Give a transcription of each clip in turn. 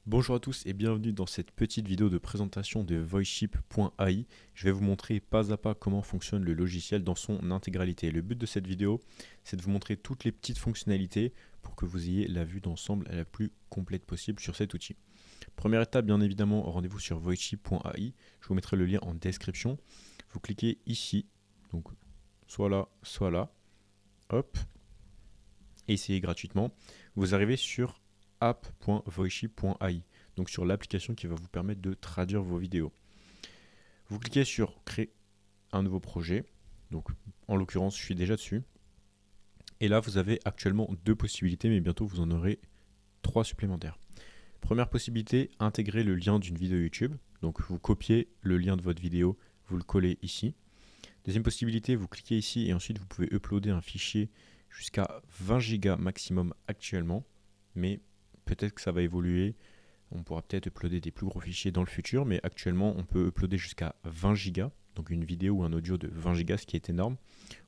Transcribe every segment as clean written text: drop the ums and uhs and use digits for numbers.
Bonjour à tous et bienvenue dans cette petite vidéo de présentation de Voiceship.ai. Je vais vous montrer pas à pas comment fonctionne le logiciel dans son intégralité. Le but de cette vidéo, c'est de vous montrer toutes les petites fonctionnalités pour que vous ayez la vue d'ensemble la plus complète possible sur cet outil. Première étape, bien évidemment, rendez-vous sur Voiceship.ai. Je vous mettrai le lien en description. Vous cliquez ici, donc soit là, hop, et essayez gratuitement. Vous arrivez sur app.voiceship.ai, donc sur l'application qui va vous permettre de traduire vos vidéos. Vous cliquez sur créer un nouveau projet, donc en l'occurrence je suis déjà dessus, et là vous avez actuellement deux possibilités, mais bientôt vous en aurez trois supplémentaires. Première possibilité, intégrer le lien d'une vidéo YouTube, donc vous copiez le lien de votre vidéo, vous le collez ici. Deuxième possibilité, vous cliquez ici et ensuite vous pouvez uploader un fichier jusqu'à 20 Go maximum actuellement, mais peut-être que ça va évoluer, on pourra peut-être uploader des plus gros fichiers dans le futur, mais actuellement on peut uploader jusqu'à 20 Go, donc une vidéo ou un audio de 20 Go, ce qui est énorme,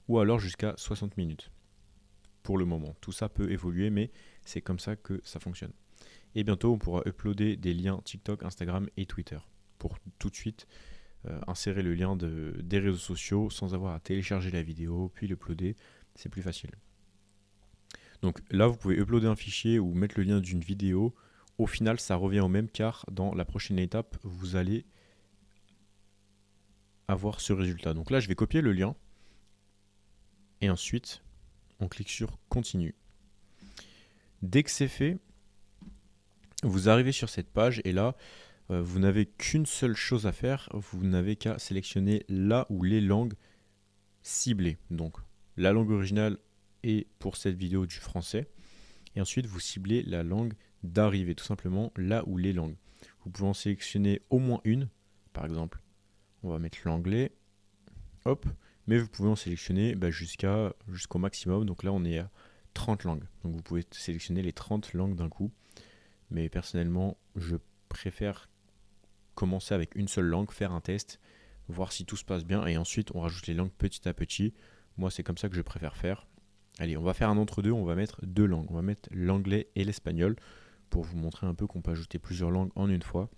ou alors jusqu'à 60 minutes. Pour le moment, tout ça peut évoluer, mais c'est comme ça que ça fonctionne. Et bientôt on pourra uploader des liens TikTok, Instagram et Twitter, pour tout de suite insérer le lien des réseaux sociaux sans avoir à télécharger la vidéo, puis l'uploader, c'est plus facile. Donc là, vous pouvez uploader un fichier ou mettre le lien d'une vidéo. Au final, ça revient au même car dans la prochaine étape, vous allez avoir ce résultat. Donc là, je vais copier le lien et ensuite, on clique sur Continue. Dès que c'est fait, vous arrivez sur cette page et là, vous n'avez qu'une seule chose à faire. Vous n'avez qu'à sélectionner la ou les langues ciblées. Donc la langue originale est pour cette vidéo du français. Et ensuite, vous ciblez la langue d'arrivée, tout simplement là où les langues. Vous pouvez en sélectionner au moins une, par exemple, on va mettre l'anglais, hop, mais vous pouvez en sélectionner jusqu'au maximum, donc là on est à 30 langues. Donc vous pouvez sélectionner les 30 langues d'un coup, mais personnellement, je préfère commencer avec une seule langue, faire un test, voir si tout se passe bien, et ensuite on rajoute les langues petit à petit. Moi, c'est comme ça que je préfère faire. Allez, on va faire un entre-deux, on va mettre deux langues. On va mettre l'anglais et l'espagnol pour vous montrer un peu qu'on peut ajouter plusieurs langues en une fois.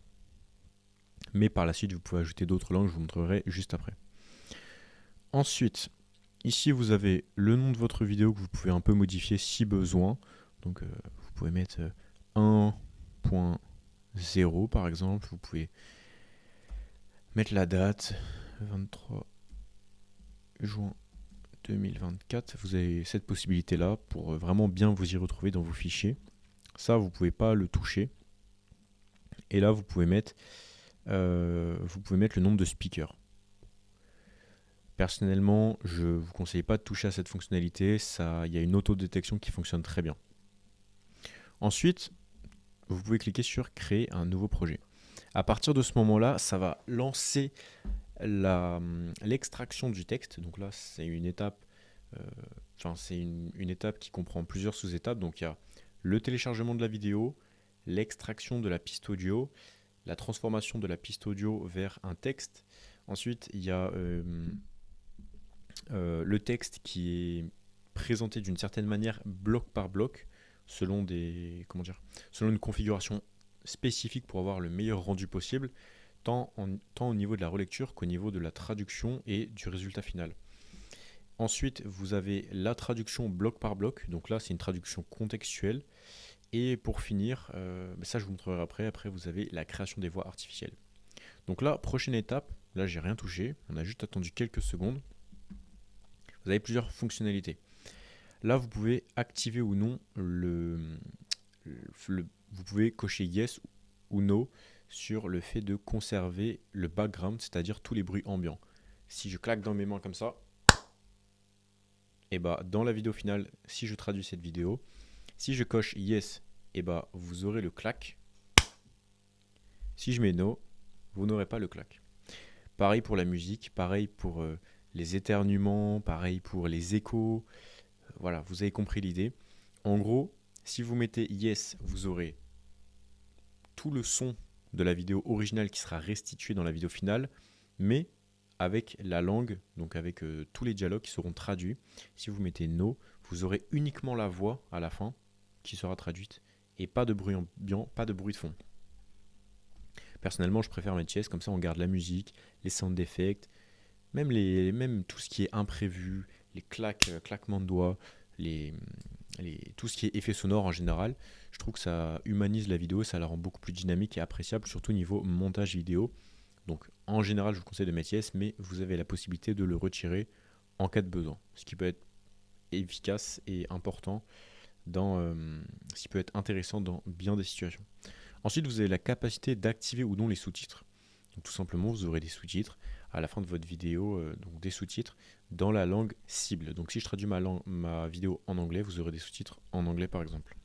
Mais par la suite, vous pouvez ajouter d'autres langues, je vous montrerai juste après. Ensuite, ici, vous avez le nom de votre vidéo que vous pouvez un peu modifier si besoin. Donc, vous pouvez mettre 1.0 par exemple. Vous pouvez mettre la date, 23 juin 2024, vous avez cette possibilité-là pour vraiment bien vous y retrouver dans vos fichiers. Ça, vous ne pouvez pas le toucher. Et là, vous pouvez mettre le nombre de speakers. Personnellement, je ne vous conseille pas de toucher à cette fonctionnalité. Il y a une autodétection qui fonctionne très bien. Ensuite, vous pouvez cliquer sur Créer un nouveau projet. À partir de ce moment-là, ça va lancer l'extraction du texte. Donc là, c'est une étape. C'est une étape qui comprend plusieurs sous-étapes. Donc il y a le téléchargement de la vidéo, l'extraction de la piste audio, la transformation de la piste audio vers un texte. Ensuite, il y a le texte qui est présenté d'une certaine manière, bloc par bloc, selon une configuration spécifique pour avoir le meilleur rendu possible, tant au niveau de la relecture qu'au niveau de la traduction et du résultat final. Ensuite, vous avez la traduction bloc par bloc. Donc là, c'est une traduction contextuelle. Et pour finir, ça je vous montrerai après. Après, vous avez la création des voix artificielles. Donc là, prochaine étape. Là, j'ai rien touché. On a juste attendu quelques secondes. Vous avez plusieurs fonctionnalités. Là, vous pouvez activer ou non vous pouvez cocher yes ou no sur le fait de conserver le background, c'est-à-dire tous les bruits ambiants. Si je claque dans mes mains comme ça, et dans la vidéo finale, si je traduis cette vidéo, si je coche yes, vous aurez le clac. Si je mets no, vous n'aurez pas le clac. Pareil pour la musique, pareil pour les éternuements, pareil pour les échos. Voilà, vous avez compris l'idée. En gros, si vous mettez yes, vous aurez tout le son de la vidéo originale qui sera restitué dans la vidéo finale, mais avec la langue, donc avec tous les dialogues qui seront traduits. Si vous mettez no, vous aurez uniquement la voix à la fin qui sera traduite et pas de bruit ambiant, pas de bruit de fond. Personnellement, je préfère mettre yes, comme ça on garde la musique, les sound effects, même tout ce qui est imprévu, les claquements de doigts, les, tout ce qui est effet sonore en général. Je trouve que ça humanise la vidéo, ça la rend beaucoup plus dynamique et appréciable, surtout niveau montage vidéo. Donc en général, je vous conseille de mettre yes, mais vous avez la possibilité de le retirer en cas de besoin, ce qui peut être efficace et important ce qui peut être intéressant dans bien des situations. Ensuite, vous avez la capacité d'activer ou non les sous-titres. Donc, tout simplement, vous aurez des sous-titres à la fin de votre vidéo, donc des sous-titres dans la langue cible. Donc si je traduis ma vidéo en anglais, vous aurez des sous-titres en anglais par exemple.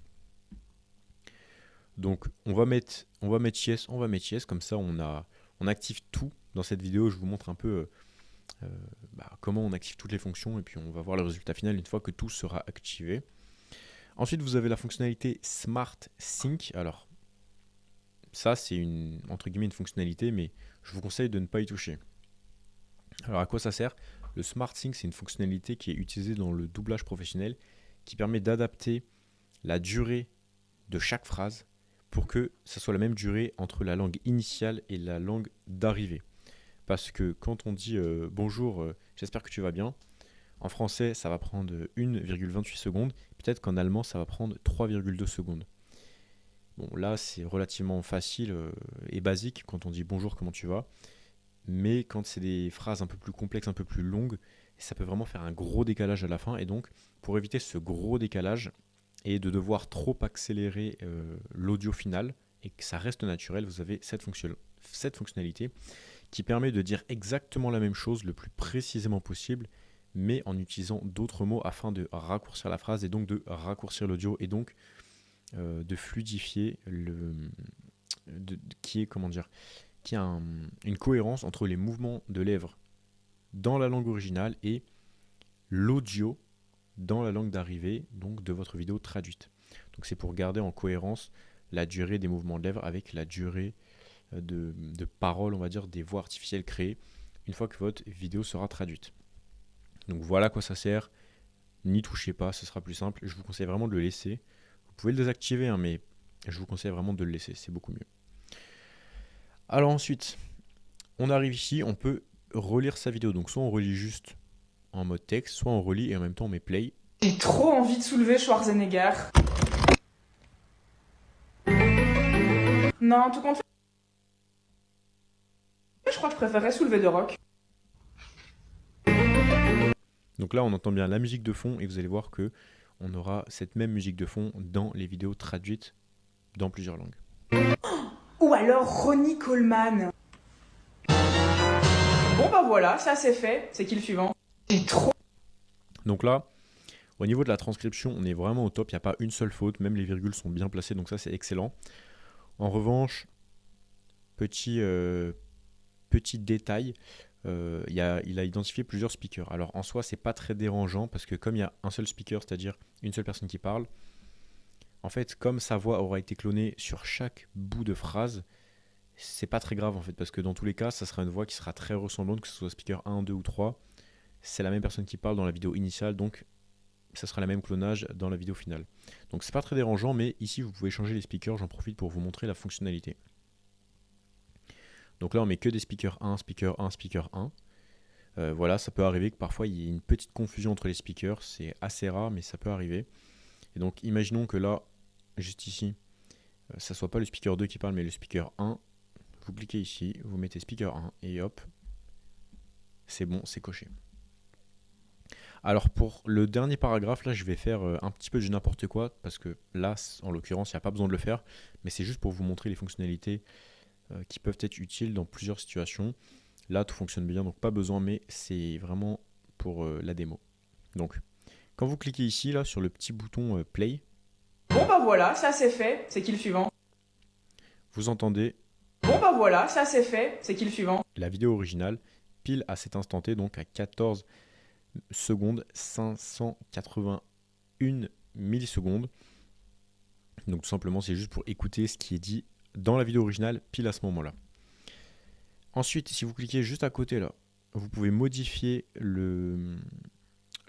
Donc on va mettre yes, comme ça on active tout dans cette vidéo. Je vous montre un peu comment on active toutes les fonctions et puis on va voir le résultat final une fois que tout sera activé. Ensuite, vous avez la fonctionnalité Smart Sync. Alors, ça, c'est entre guillemets une fonctionnalité, mais je vous conseille de ne pas y toucher. Alors, à quoi ça sert? Le Smart Sync, c'est une fonctionnalité qui est utilisée dans le doublage professionnel qui permet d'adapter la durée de chaque phrase pour que ça soit la même durée entre la langue initiale et la langue d'arrivée. Parce que quand on dit bonjour, j'espère que tu vas bien, en français, ça va prendre 1,28 secondes. Peut-être qu'en allemand, ça va prendre 3,2 secondes. Bon, là, c'est relativement facile et basique quand on dit bonjour, comment tu vas. Mais quand c'est des phrases un peu plus complexes, un peu plus longues, ça peut vraiment faire un gros décalage à la fin. Et donc, pour éviter ce gros décalage et de devoir trop accélérer l'audio final et que ça reste naturel, vous avez cette fonctionnalité qui permet de dire exactement la même chose le plus précisément possible, mais en utilisant d'autres mots afin de raccourcir la phrase et donc de raccourcir l'audio et donc de fluidifier qui est une cohérence entre les mouvements de lèvres dans la langue originale et l'audio dans la langue d'arrivée, donc de votre vidéo traduite. Donc c'est pour garder en cohérence la durée des mouvements de lèvres avec la durée de paroles, on va dire, des voix artificielles créées une fois que votre vidéo sera traduite. Donc voilà à quoi ça sert. N'y touchez pas, ce sera plus simple. Je vous conseille vraiment de le laisser. Vous pouvez le désactiver, hein, mais je vous conseille vraiment de le laisser, c'est beaucoup mieux. Alors ensuite, on arrive ici, on peut relire sa vidéo. Donc soit on relit juste en mode texte, soit on relit et en même temps on met play. J'ai trop envie de soulever Schwarzenegger. Non, tout compte fait, je crois que je préférerais soulever The Rock. Donc là, on entend bien la musique de fond et vous allez voir que on aura cette même musique de fond dans les vidéos traduites dans plusieurs langues. Ou alors Ronnie Coleman. Bon bah voilà, ça c'est fait. C'est qui le suivant? J'ai trop. Donc là, au niveau de la transcription, on est vraiment au top. Il n'y a pas une seule faute, même les virgules sont bien placées, donc ça c'est excellent. En revanche, petit détail, il a identifié plusieurs speakers. Alors en soi, c'est pas très dérangeant parce que comme il y a un seul speaker, c'est-à-dire une seule personne qui parle, en fait, comme sa voix aura été clonée sur chaque bout de phrase, c'est pas très grave en fait, parce que dans tous les cas, ça sera une voix qui sera très ressemblante, que ce soit speaker 1, 2 ou 3. C'est la même personne qui parle dans la vidéo initiale, donc ça sera la même clonage dans la vidéo finale. Donc c'est pas très dérangeant, mais ici vous pouvez changer les speakers, j'en profite pour vous montrer la fonctionnalité. Donc là on met que des speakers 1, speaker 1, speaker 1. Voilà, ça peut arriver que parfois il y ait une petite confusion entre les speakers, c'est assez rare mais ça peut arriver. Et donc imaginons que là, juste ici, ça soit pas le speaker 2 qui parle mais le speaker 1. Vous cliquez ici, vous mettez speaker 1 et hop, c'est bon, c'est coché. Alors pour le dernier paragraphe, là je vais faire un petit peu du n'importe quoi, parce que là, en l'occurrence, il n'y a pas besoin de le faire, mais c'est juste pour vous montrer les fonctionnalités qui peuvent être utiles dans plusieurs situations. Là, tout fonctionne bien, donc pas besoin, mais c'est vraiment pour la démo. Donc, quand vous cliquez ici, là, sur le petit bouton Play, Bon bah voilà, ça c'est fait. C'est qui le suivant? vous entendez Bon bah voilà, ça c'est fait. C'est qui le suivant? la vidéo originale, pile à cet instant T, donc à 14 secondes 581 millisecondes. Donc tout simplement, c'est juste pour écouter ce qui est dit dans la vidéo originale, pile à ce moment-là. Ensuite, si vous cliquez juste à côté là, vous pouvez modifier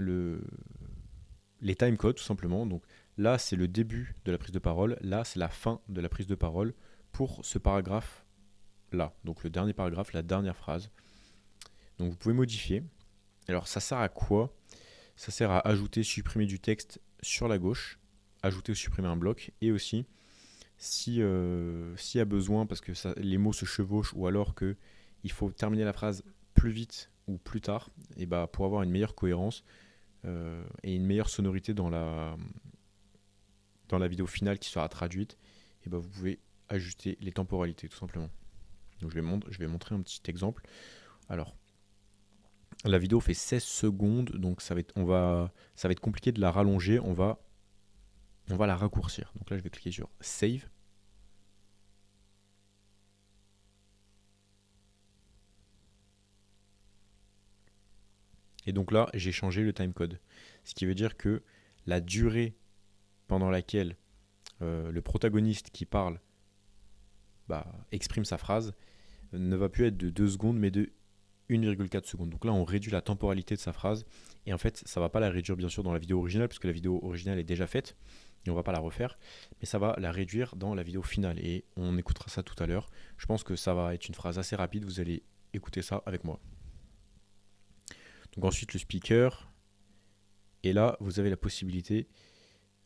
les timecodes tout simplement. Donc là, c'est le début de la prise de parole. Là, c'est la fin de la prise de parole pour ce paragraphe là. Donc le dernier paragraphe, la dernière phrase. Donc vous pouvez modifier. Alors ça sert à quoi? Ça sert à ajouter, supprimer du texte sur la gauche, ajouter ou supprimer un bloc, et aussi s'il y a besoin, parce que les mots se chevauchent, ou alors qu'il faut terminer la phrase plus vite ou plus tard, et bah, pour avoir une meilleure cohérence et une meilleure sonorité dans la vidéo finale qui sera traduite, et bah, vous pouvez ajuster les temporalités tout simplement. Donc je vais montrer un petit exemple. Alors, la vidéo fait 16 secondes, donc ça va être compliqué de la rallonger, on va la raccourcir. Donc là, je vais cliquer sur Save. Et donc là, j'ai changé le timecode. Ce qui veut dire que la durée pendant laquelle le protagoniste qui parle exprime sa phrase ne va plus être de 2 secondes, mais de 1,4 secondes. Donc là, on réduit la temporalité de sa phrase. Et en fait, ça ne va pas la réduire, bien sûr, dans la vidéo originale, puisque la vidéo originale est déjà faite. Et on ne va pas la refaire. Mais ça va la réduire dans la vidéo finale. Et on écoutera ça tout à l'heure. Je pense que ça va être une phrase assez rapide. Vous allez écouter ça avec moi. Donc ensuite, le speaker. Et là, vous avez la possibilité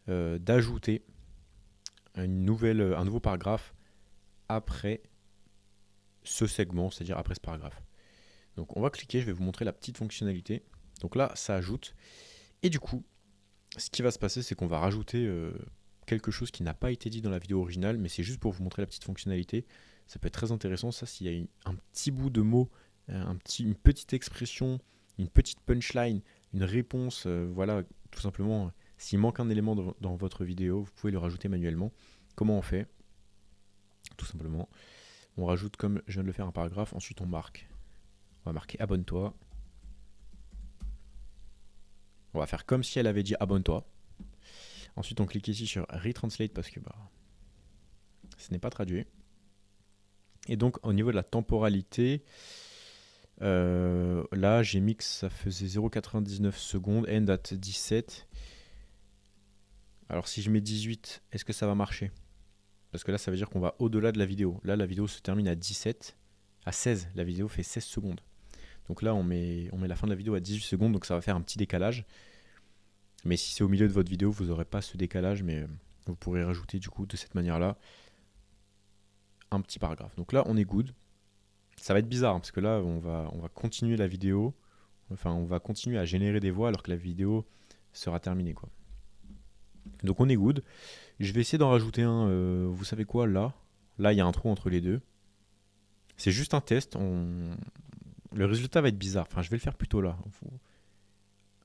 d'ajouter un nouveau paragraphe après ce segment, c'est-à-dire après ce paragraphe. Donc on va cliquer, je vais vous montrer la petite fonctionnalité. Donc là, ça ajoute. Et du coup, ce qui va se passer, c'est qu'on va rajouter quelque chose qui n'a pas été dit dans la vidéo originale, mais c'est juste pour vous montrer la petite fonctionnalité. Ça peut être très intéressant, ça, s'il y a un petit bout de mot, une petite expression, une petite punchline, une réponse, voilà, tout simplement, s'il manque un élément dans votre vidéo, vous pouvez le rajouter manuellement. Comment on fait? Tout simplement, on rajoute, comme je viens de le faire, un paragraphe, ensuite on marque. On va marquer abonne-toi. On va faire comme si elle avait dit abonne-toi. Ensuite, on clique ici sur retranslate parce que ce n'est pas traduit. Et donc, au niveau de la temporalité, là, j'ai mis que ça faisait 0,99 secondes, end at 17. Alors, si je mets 18, est-ce que ça va marcher? Parce que là, ça veut dire qu'on va au-delà de la vidéo. Là, la vidéo se termine à 17, à 16. La vidéo fait 16 secondes. Donc là, on met la fin de la vidéo à 18 secondes, donc ça va faire un petit décalage. Mais si c'est au milieu de votre vidéo, vous n'aurez pas ce décalage, mais vous pourrez rajouter du coup de cette manière-là un petit paragraphe. Donc là, on est good. Ça va être bizarre, hein, parce que là, on va continuer la vidéo. Enfin, on va continuer à générer des voix alors que la vidéo sera terminée, quoi. Donc on est good. Je vais essayer d'en rajouter un, vous savez quoi, là. Là, il y a un trou entre les deux. C'est juste un test. Le résultat va être bizarre. Enfin, je vais le faire plutôt là.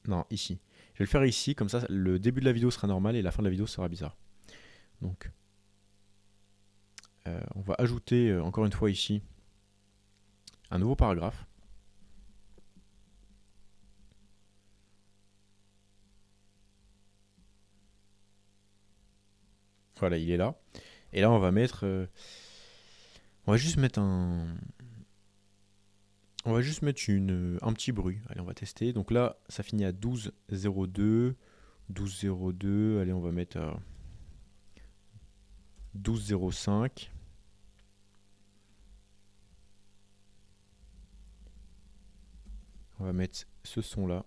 Non, ici. Je vais le faire ici, comme ça le début de la vidéo sera normal et la fin de la vidéo sera bizarre. Donc, on va ajouter encore une fois ici un nouveau paragraphe. Voilà, il est là. Et là, on va mettre... on va juste mettre un petit bruit. Allez, on va tester. Donc là, ça finit à 12,02. 12,02. Allez, on va mettre à 12,05. On va mettre ce son-là.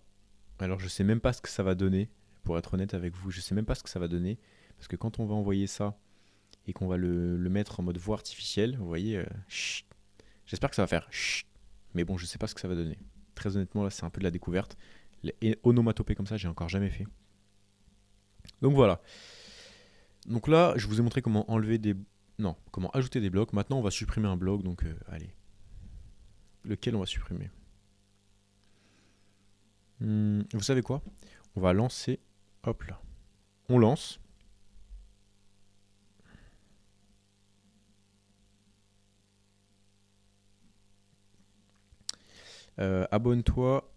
Alors, je sais même pas ce que ça va donner. Pour être honnête avec vous, je sais même pas ce que ça va donner. Parce que quand on va envoyer ça et qu'on va le mettre en mode voix artificielle, vous voyez, j'espère que ça va faire chut. Mais bon, je sais pas ce que ça va donner. Très honnêtement, là, c'est un peu de la découverte. Les onomatopées comme ça, j'ai encore jamais fait. Donc voilà. Donc là, je vous ai montré comment comment ajouter des blocs. Maintenant, on va supprimer un bloc. Donc, allez. Lequel on va supprimer? Vous savez quoi? On va lancer. Hop là. On lance. Abonne-toi.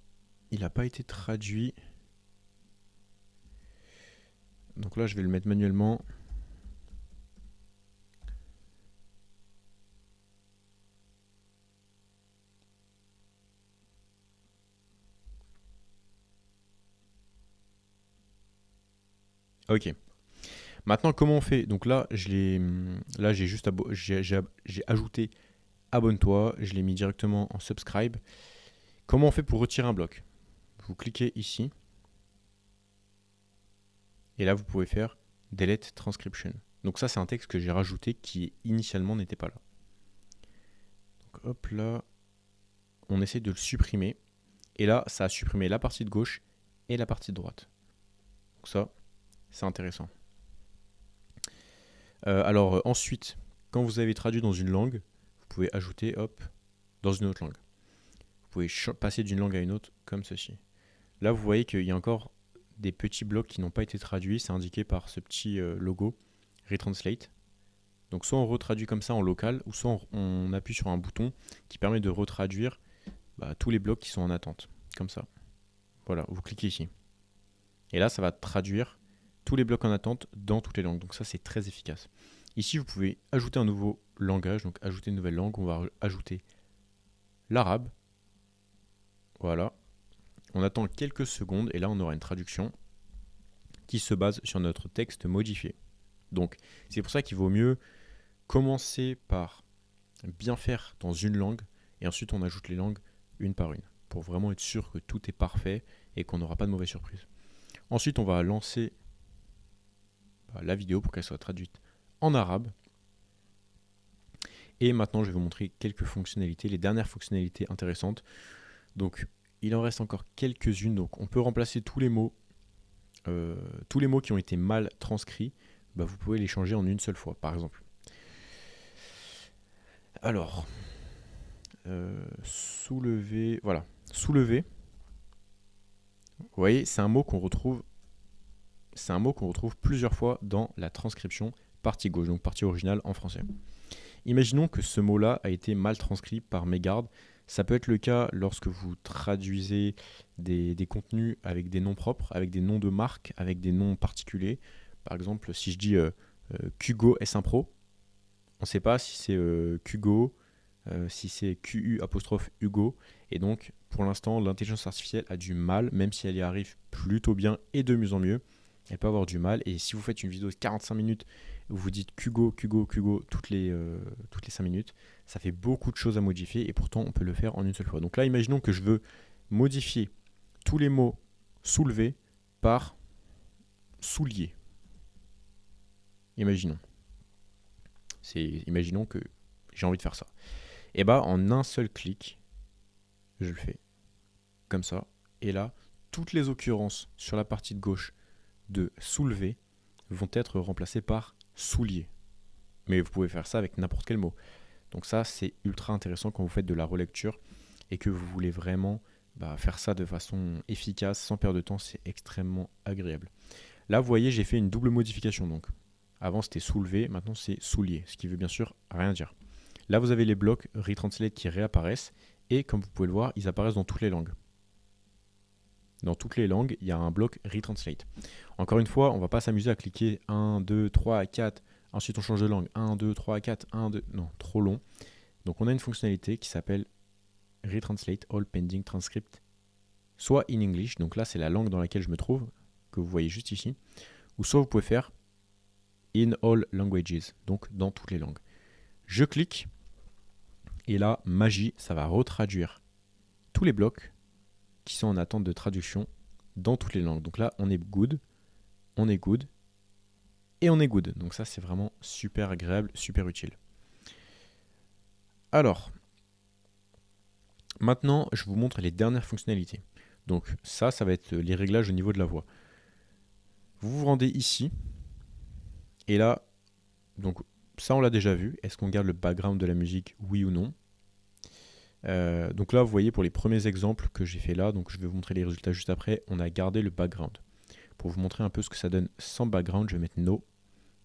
Il n'a pas été traduit. Donc là, je vais le mettre manuellement. Ok. Maintenant, comment on fait? Donc là, j'ai ajouté abonne-toi, je l'ai mis directement en subscribe. Comment on fait pour retirer un bloc? Vous cliquez ici. Et là, vous pouvez faire Delete Transcription. Donc ça, c'est un texte que j'ai rajouté qui initialement n'était pas là. Donc hop là, on essaie de le supprimer. Et là, ça a supprimé la partie de gauche et la partie de droite. Donc ça, c'est intéressant. Alors ensuite, quand vous avez traduit dans une langue, vous pouvez ajouter hop, dans une autre langue. Vous pouvez passer d'une langue à une autre comme ceci. Là, vous voyez qu'il y a encore des petits blocs qui n'ont pas été traduits. C'est indiqué par ce petit logo Retranslate. Donc soit on retraduit comme ça en local, ou soit on appuie sur un bouton qui permet de retraduire tous les blocs qui sont en attente. Comme ça. Voilà, vous cliquez ici. Et là, ça va traduire tous les blocs en attente dans toutes les langues. Donc ça, c'est très efficace. Ici, vous pouvez ajouter un nouveau langage. Donc ajouter une nouvelle langue. On va ajouter l'arabe. Voilà. On attend quelques secondes et là, on aura une traduction qui se base sur notre texte modifié. Donc, c'est pour ça qu'il vaut mieux commencer par bien faire dans une langue et ensuite on ajoute les langues une par une pour vraiment être sûr que tout est parfait et qu'on n'aura pas de mauvaises surprises. Ensuite, on va lancer la vidéo pour qu'elle soit traduite en arabe. Et maintenant, je vais vous montrer quelques fonctionnalités, les dernières fonctionnalités intéressantes. Donc, il en reste encore quelques-unes. Donc, on peut remplacer tous les mots qui ont été mal transcrits. Vous pouvez les changer en une seule fois, par exemple. Alors, soulever, voilà, soulever. Vous voyez, c'est un mot qu'on retrouve plusieurs fois dans la transcription partie gauche, donc partie originale en français. Imaginons que ce mot-là a été mal transcrit par mégarde. Ça peut être le cas lorsque vous traduisez des contenus avec des noms propres, avec des noms de marque, avec des noms particuliers. Par exemple, si je dis Kugo S1 Pro, on ne sait pas si c'est Kugo, si c'est QU apostrophe Hugo. Et donc, pour l'instant, l'intelligence artificielle a du mal, même si elle y arrive plutôt bien et de mieux en mieux. Elle peut avoir du mal. Et si vous faites une vidéo de 45 minutes où vous dites Kugo toutes les 5 minutes, ça fait beaucoup de choses à modifier et pourtant on peut le faire en une seule fois. Donc là, imaginons que je veux modifier tous les mots soulevés par soulier. Imaginons que j'ai envie de faire ça. Et en un seul clic, je le fais comme ça. Et là, toutes les occurrences sur la partie de gauche de soulever vont être remplacées par soulier. Mais vous pouvez faire ça avec n'importe quel mot. Donc ça, c'est ultra intéressant quand vous faites de la relecture et que vous voulez vraiment faire ça de façon efficace, sans perdre de temps. C'est extrêmement agréable. Là, vous voyez, j'ai fait une double modification. Donc, avant, c'était soulever, maintenant, c'est soulier, ce qui veut bien sûr rien dire. Là, vous avez les blocs Retranslate qui réapparaissent et comme vous pouvez le voir, ils apparaissent dans toutes les langues. Dans toutes les langues, il y a un bloc Retranslate. Encore une fois, on ne va pas s'amuser à cliquer 1, 2, 3, 4. Ensuite, on change de langue. 1, 2, 3, 4, 1, 2. Non, trop long. Donc, on a une fonctionnalité qui s'appelle Retranslate All Pending Transcript, soit in English. Donc là, c'est la langue dans laquelle je me trouve, que vous voyez juste ici. Ou soit vous pouvez faire in all languages, donc dans toutes les langues. Je clique. Et là, magie, ça va retraduire tous les blocs qui sont en attente de traduction dans toutes les langues. Donc là, on est good, et on est good. Donc ça, c'est vraiment super agréable, super utile. Alors, maintenant, je vous montre les dernières fonctionnalités. Donc ça va être les réglages au niveau de la voix. Vous vous rendez ici, et là, donc ça, on l'a déjà vu. Est-ce qu'on garde le background de la musique, oui ou non? Donc là, vous voyez, pour les premiers exemples que j'ai fait là, donc je vais vous montrer les résultats juste après, on a gardé le background. Pour vous montrer un peu ce que ça donne sans background, je vais mettre No.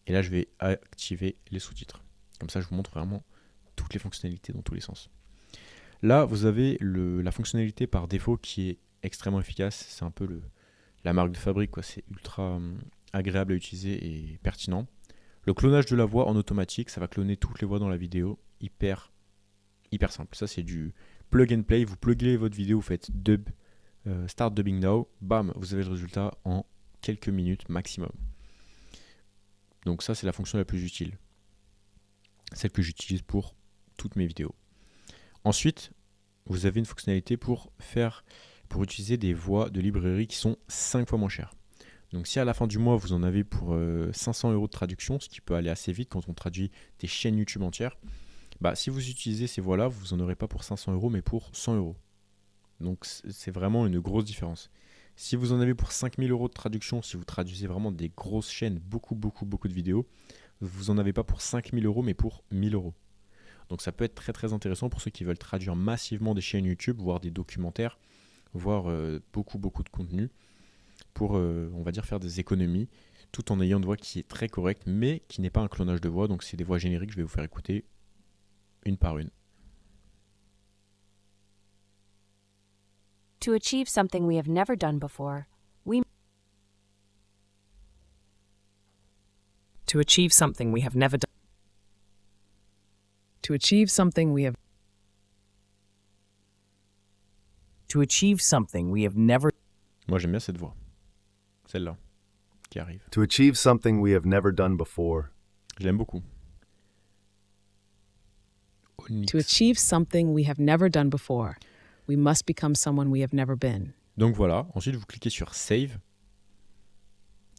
Et là, je vais activer les sous-titres. Comme ça, je vous montre vraiment toutes les fonctionnalités dans tous les sens. Là, vous avez la fonctionnalité par défaut qui est extrêmement efficace. C'est un peu la marque de fabrique, quoi. C'est ultra agréable à utiliser et pertinent. Le clonage de la voix en automatique, ça va cloner toutes les voix dans la vidéo. Hyper simple. Ça, c'est du plug and play. Vous pluguez votre vidéo, vous faites dub, start dubbing now, bam, vous avez le résultat en quelques minutes maximum. Donc ça, c'est la fonction la plus utile. Celle que j'utilise pour toutes mes vidéos. Ensuite, vous avez une fonctionnalité pour utiliser des voix de librairie qui sont 5 fois moins chères. Donc si à la fin du mois, vous en avez pour 500 € de traduction, ce qui peut aller assez vite quand on traduit des chaînes YouTube entières, bah, si vous utilisez ces voix-là, vous n'en aurez pas pour 500 € mais pour 100 €. Donc c'est vraiment une grosse différence. Si vous en avez pour 5000 € de traduction, si vous traduisez vraiment des grosses chaînes, beaucoup de vidéos, vous n'en avez pas pour 5000 € mais pour 1000 €. Donc ça peut être très très intéressant pour ceux qui veulent traduire massivement des chaînes YouTube, voire des documentaires, voire beaucoup de contenu, pour on va dire faire des économies, tout en ayant une voix qui est très correcte, mais qui n'est pas un clonage de voix. Donc c'est des voix génériques, je vais vous faire écouter une par une. To achieve something we have never done before, To achieve something we have never done. To achieve something we have. To achieve something we have never. Moi j'aime bien cette voix, celle-là, qui arrive. To achieve something we have never done before. Je l'aime beaucoup. Onyx. To achieve something we have never done before, we must become someone we have never been. Donc voilà, ensuite vous cliquez sur Save,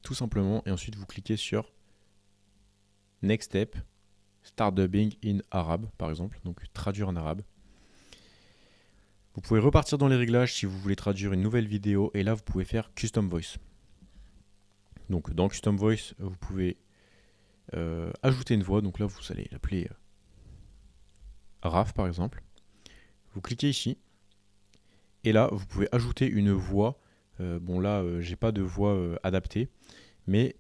tout simplement, et ensuite vous cliquez sur Next Step, Start Dubbing in Arab, par exemple, donc traduire en arabe. Vous pouvez repartir dans les réglages si vous voulez traduire une nouvelle vidéo, et là vous pouvez faire Custom Voice. Donc dans Custom Voice, vous pouvez ajouter une voix, donc là vous allez l'appeler Raf par exemple. Vous cliquez ici, et là vous pouvez ajouter une voix. Bon là j'ai pas de voix adaptée, mais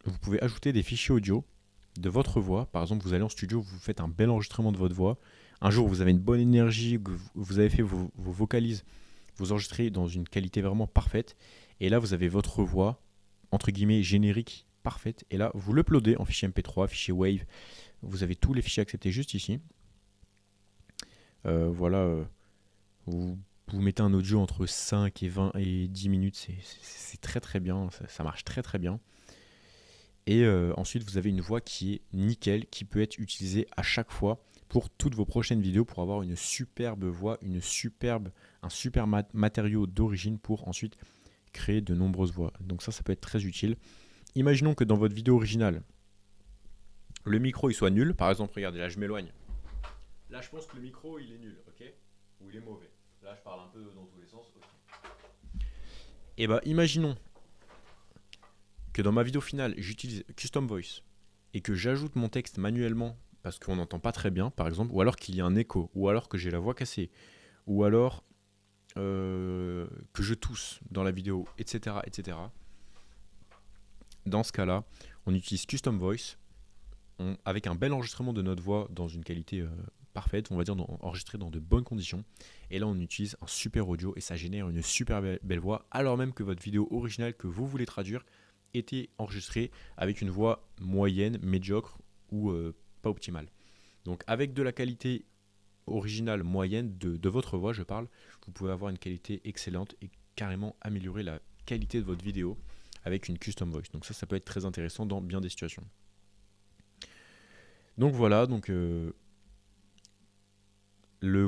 vous pouvez ajouter des fichiers audio de votre voix. Par exemple, vous allez en studio, vous faites un bel enregistrement de votre voix. Un jour, vous avez une bonne énergie, vous avez fait vos vocalises, vous enregistrez dans une qualité vraiment parfaite. Et là, vous avez votre voix, entre guillemets, générique, parfaite. Et là, vous l'uploadez en fichier MP3, fichier Wave. Vous avez tous les fichiers acceptés juste ici. Voilà, vous mettez un audio entre 5 et 20 et 10 minutes. C'est très très bien, ça marche très très bien. Et ensuite, vous avez une voix qui est nickel, qui peut être utilisée à chaque fois pour toutes vos prochaines vidéos pour avoir une superbe voix, un super matériau d'origine pour ensuite créer de nombreuses voix. Donc ça peut être très utile. Imaginons que dans votre vidéo originale, le micro il soit nul. Par exemple, regardez, là je m'éloigne. Là je pense que le micro il est nul, ok? Ou il est mauvais. Là je parle un peu dans tous les sens, ok. Et bah imaginons que dans ma vidéo finale, j'utilise Custom Voice et que j'ajoute mon texte manuellement parce qu'on n'entend pas très bien, par exemple, ou alors qu'il y a un écho, ou alors que j'ai la voix cassée, ou alors que je tousse dans la vidéo, etc., etc. Dans ce cas-là, on utilise Custom Voice avec un bel enregistrement de notre voix dans une qualité parfaite, on va dire enregistré dans de bonnes conditions. Et là, on utilise un super audio et ça génère une super belle voix, alors même que votre vidéo originale que vous voulez traduire était enregistrée avec une voix moyenne, médiocre ou pas optimale. Donc avec de la qualité originale moyenne de votre voix, je parle, vous pouvez avoir une qualité excellente et carrément améliorer la qualité de votre vidéo avec une Custom Voice. Donc ça peut être très intéressant dans bien des situations. Donc voilà, donc le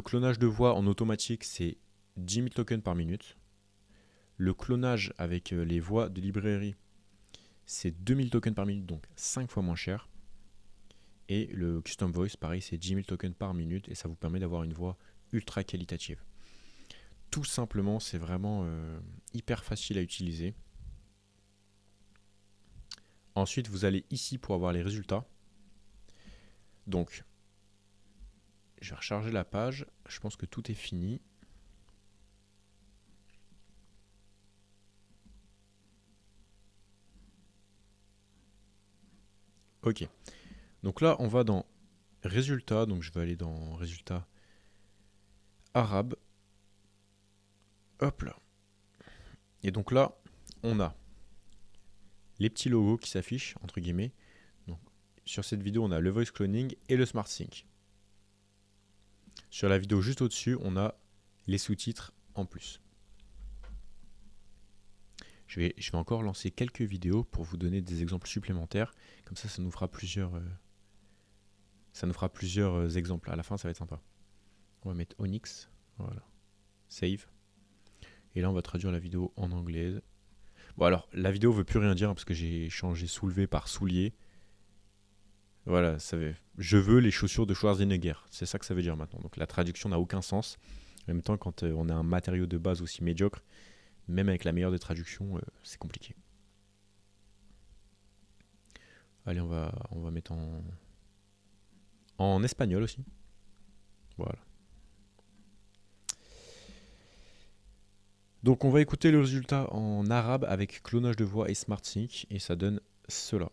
clonage de voix en automatique, c'est 10 000 tokens par minute. Le clonage avec les voix de librairie, c'est 2000 tokens par minute, donc 5 fois moins cher. Et le Custom Voice, pareil, c'est 10 000 tokens par minute et ça vous permet d'avoir une voix ultra qualitative. Tout simplement, c'est vraiment hyper facile à utiliser. Ensuite, vous allez ici pour avoir les résultats. Donc, je vais recharger la page. Je pense que tout est fini. Ok. Donc là, on va dans résultats. Donc, je vais aller dans résultats arabe. Hop là. Et donc là, on a les petits logos qui s'affichent, entre guillemets. Donc, sur cette vidéo, on a le voice cloning et le smart sync. Sur la vidéo juste au-dessus, on a les sous-titres en plus. Je vais encore lancer quelques vidéos pour vous donner des exemples supplémentaires. Comme ça, ça nous fera plusieurs exemples. À la fin, ça va être sympa. On va mettre Onyx. Voilà. Save. Et là, on va traduire la vidéo en anglaise. Bon, alors, la vidéo veut plus rien dire hein, parce que j'ai changé soulevé par soulier. Voilà, ça veut... Je veux les chaussures de Schwarzenegger. C'est ça que ça veut dire maintenant. Donc, la traduction n'a aucun sens. En même temps, quand on a un matériau de base aussi médiocre, même avec la meilleure des traductions, c'est compliqué. Allez, on va mettre en espagnol aussi. Voilà. Donc on va écouter le résultat en arabe avec clonage de voix et SmartSync et ça donne cela.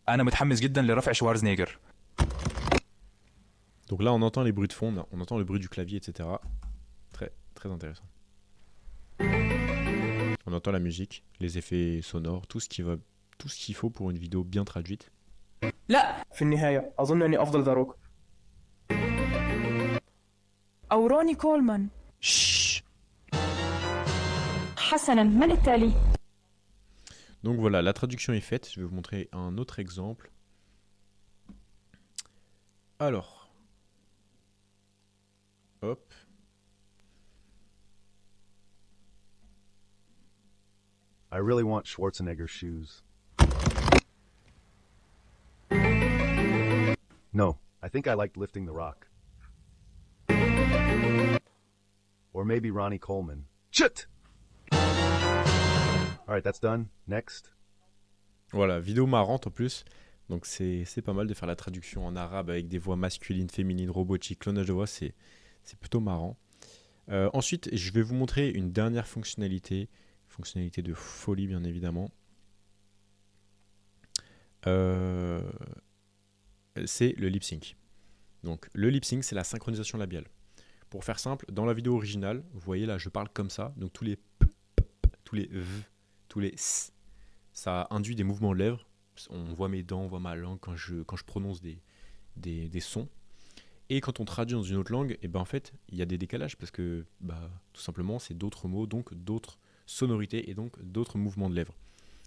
أنا متحمس جدا لرفع شوارزنيجر. Donc là on entend les bruits de fond, on entend le bruit du clavier, etc. Très très intéressant. On entend la musique, les effets sonores, tout ce qu'il faut pour une vidéo bien traduite. لا في النهاية أظن أني أفضل ذا روك أو روني كولمان. شش. حسنا من التالي؟ Donc voilà, la traduction est faite. Je vais vous montrer un autre exemple. Alors, hop. I really want Schwarzenegger shoes. No, I think I liked lifting the rock. Or maybe Ronnie Coleman. Shit! Alright, that's done. Next. Voilà, vidéo marrante en plus. Donc c'est pas mal de faire la traduction en arabe avec des voix masculines, féminines, robotiques, clonage de voix, c'est plutôt marrant. Ensuite, je vais vous montrer une dernière fonctionnalité de folie bien évidemment. C'est le lip sync. Donc le lip sync, c'est la synchronisation labiale. Pour faire simple, dans la vidéo originale, vous voyez là, je parle comme ça, donc tous les p, tous les v, tous les s, ça induit des mouvements de lèvres. On voit mes dents, on voit ma langue quand je prononce des sons. Et quand on traduit dans une autre langue, et ben en fait, il y a des décalages parce que tout simplement, c'est d'autres mots, donc d'autres sonorités et donc d'autres mouvements de lèvres.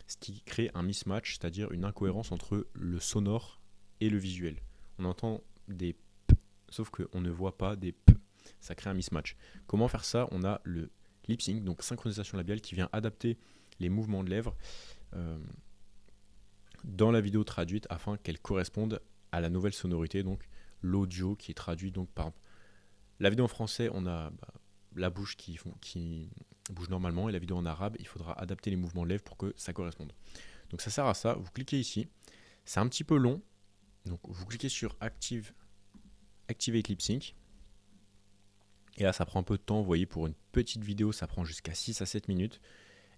Ce qui crée un mismatch, c'est-à-dire une incohérence entre le sonore et le visuel. On entend des p, sauf qu'on ne voit pas des p. Ça crée un mismatch. Comment faire ça? On a le lip sync, donc synchronisation labiale, qui vient adapter les mouvements de lèvres dans la vidéo traduite afin qu'elle corresponde à la nouvelle sonorité, donc l'audio qui est traduit. Donc par exemple, la vidéo en français, on a la bouche qui bouge normalement, et la vidéo en arabe, il faudra adapter les mouvements de lèvres pour que ça corresponde. Donc ça sert à ça. Vous cliquez ici. C'est un petit peu long. Donc vous cliquez sur Activate Lip Sync. Et là, ça prend un peu de temps. Vous voyez, pour une petite vidéo, ça prend jusqu'à 6 à 7 minutes.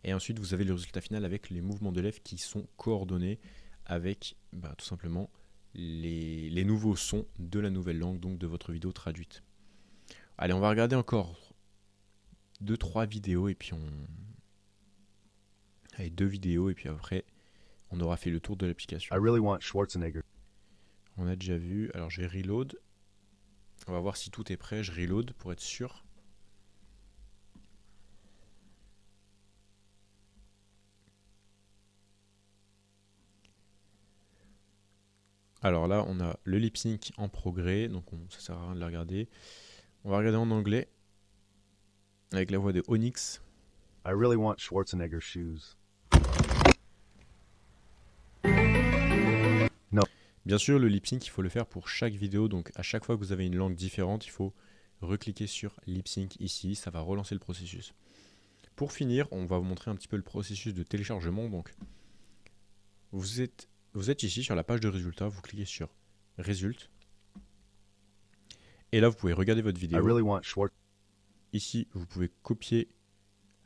Et ensuite, vous avez le résultat final avec les mouvements de lèvres qui sont coordonnés avec tout simplement les nouveaux sons de la nouvelle langue, donc de votre vidéo traduite. Allez, on va regarder encore 2-3 vidéos et puis Allez, 2 vidéos et puis après, on aura fait le tour de l'application. I really want Schwarzenegger. On a déjà vu. Alors, je vais reload. On va voir si tout est prêt. Je reload pour être sûr. Alors là, on a le lip sync en progrès, donc ça sert à rien de le regarder. On va regarder en anglais, avec la voix de Onyx. I really want Schwarzenegger shoes. No. Bien sûr, le lip sync, il faut le faire pour chaque vidéo, donc à chaque fois que vous avez une langue différente, il faut recliquer sur lip sync ici, ça va relancer le processus. Pour finir, on va vous montrer un petit peu le processus de téléchargement. Donc, vous êtes ici sur la page de résultats, vous cliquez sur Résultats. Et là, vous pouvez regarder votre vidéo. I really want Ici, vous pouvez copier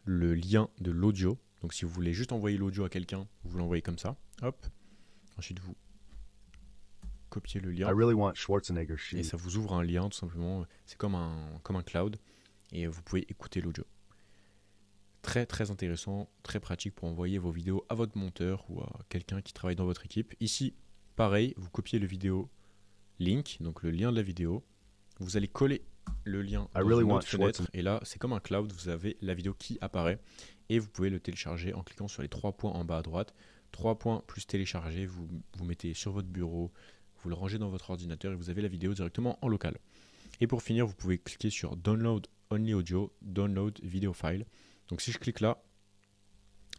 le lien de l'audio. Donc, si vous voulez juste envoyer l'audio à quelqu'un, vous l'envoyez comme ça. Hop. Ensuite, vous copiez le lien. I really want Schwarzenegger shoes. Et ça vous ouvre un lien, tout simplement. C'est comme un cloud. Et vous pouvez écouter l'audio. Très très intéressant, très pratique pour envoyer vos vidéos à votre monteur ou à quelqu'un qui travaille dans votre équipe. Ici, pareil, vous copiez le vidéo link, donc le lien de la vidéo. Vous allez coller le lien dans une autre fenêtre. Et là, c'est comme un cloud, vous avez la vidéo qui apparaît. Et vous pouvez le télécharger en cliquant sur les 3 points en bas à droite. 3 points plus télécharger, vous mettez sur votre bureau, vous le rangez dans votre ordinateur et vous avez la vidéo directement en local. Et pour finir, vous pouvez cliquer sur Download Only Audio, Download Video File. Donc si je clique là,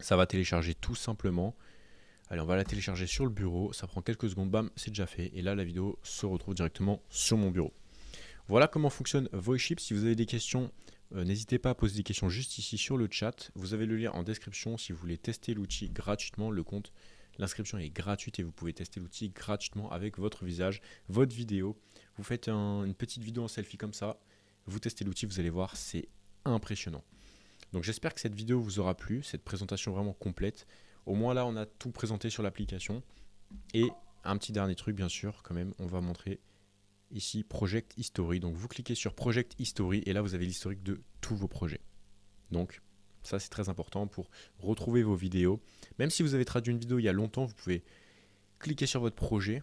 ça va télécharger tout simplement. Allez, on va la télécharger sur le bureau. Ça prend quelques secondes, bam, c'est déjà fait. Et là, la vidéo se retrouve directement sur mon bureau. Voilà comment fonctionne VoiceShip. Si vous avez des questions, n'hésitez pas à poser des questions juste ici sur le chat. Vous avez le lien en description si vous voulez tester l'outil gratuitement. L'inscription est gratuite et vous pouvez tester l'outil gratuitement avec votre visage, votre vidéo. Vous faites une petite vidéo en selfie comme ça. Vous testez l'outil, vous allez voir, c'est impressionnant. Donc j'espère que cette vidéo vous aura plu, cette présentation vraiment complète. Au moins là, on a tout présenté sur l'application. Et un petit dernier truc, bien sûr, quand même, on va montrer ici Project History. Donc vous cliquez sur Project History et là, vous avez l'historique de tous vos projets. Donc ça, c'est très important pour retrouver vos vidéos. Même si vous avez traduit une vidéo il y a longtemps, vous pouvez cliquer sur votre projet.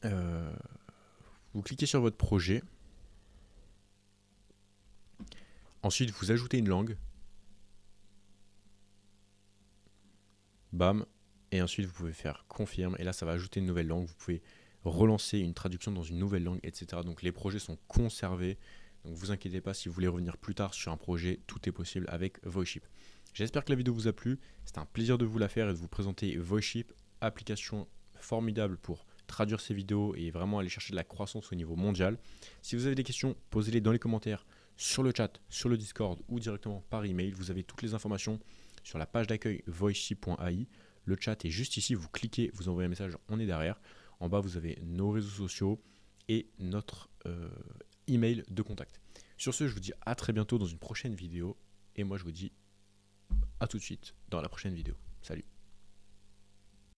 Vous cliquez sur votre projet. Ensuite, vous ajoutez une langue. Bam. Et ensuite, vous pouvez faire confirme. Et là, ça va ajouter une nouvelle langue. Vous pouvez relancer une traduction dans une nouvelle langue, etc. Donc, les projets sont conservés. Donc, vous inquiétez pas, si vous voulez revenir plus tard sur un projet, tout est possible avec VoiceShip. J'espère que la vidéo vous a plu. C'était un plaisir de vous la faire et de vous présenter VoiceShip, application formidable pour traduire ces vidéos et vraiment aller chercher de la croissance au niveau mondial. Si vous avez des questions, posez-les dans les commentaires, sur le chat, sur le Discord ou directement par email. Vous avez toutes les informations sur la page d'accueil voiceship.ai. Le chat est juste ici, vous cliquez, vous envoyez un message, on est derrière. En bas, vous avez nos réseaux sociaux et notre email de contact. Sur ce, je vous dis à très bientôt dans une prochaine vidéo. Et moi, je vous dis à tout de suite dans la prochaine vidéo. Salut!